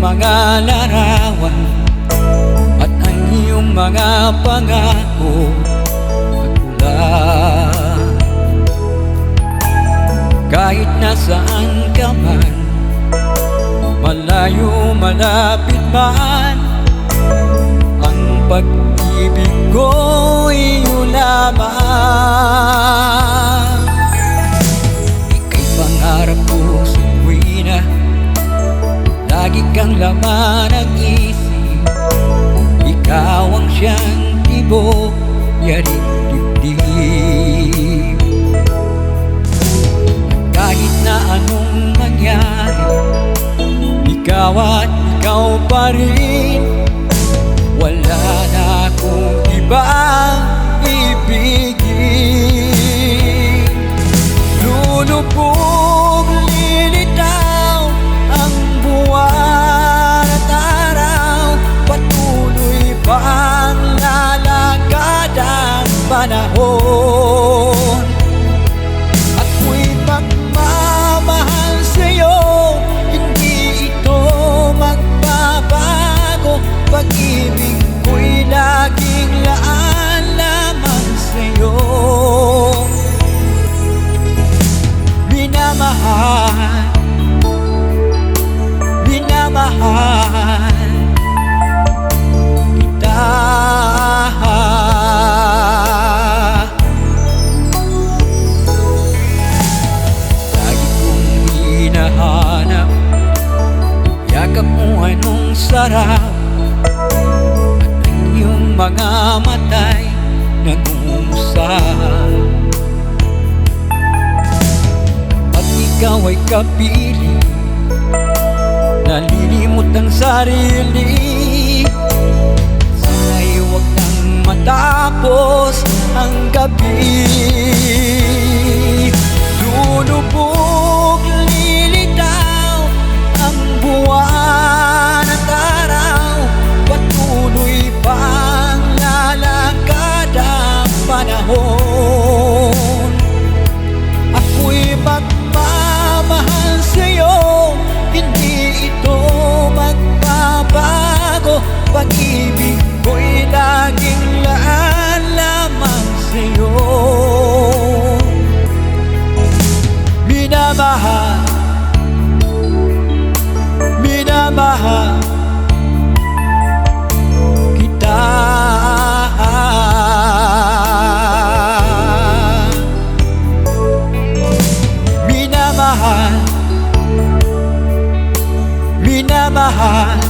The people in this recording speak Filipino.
mga larawan at ang iyong mga pangako pagmula. Kahit nasaan ka man, malayo malapit man, ang pag-ibig ko'y iyo lamang. Ika'y pangarap ko sa tuwina, lagi kang laman ng isip. Ikaw ang siyang tibok, yaring dibdib. At kahit na anong mangyari, ikaw at ikaw pa rin. Wala na akong ibang ibigin. Lulubog, lilitaw ang buwan at araw, patuloy pang lalakad ang panahon. Ako'y magmamahal sa'yo, hindi ito magbabago. Pag-ibig ko'y laging laan lamang sa'yo. Minamahal, minamahal kita. Lagi kong hinahanap yakap mo, anong sarap, mga matay nag-uusap. At ikaw ay kapiling, nalilimot ang sarili. Sana'y huwag nang matapos ang gabi. Lulubog, lilitaw ang buwan at araw, patuloy pang lalakad ang panahon. Ako'y magmamahal sa'yo, hindi ito magbabago. Pag-ibig ko'y laging laan lamang sa'yo. Minamahal, minamahal kita. Minamahal, minamahal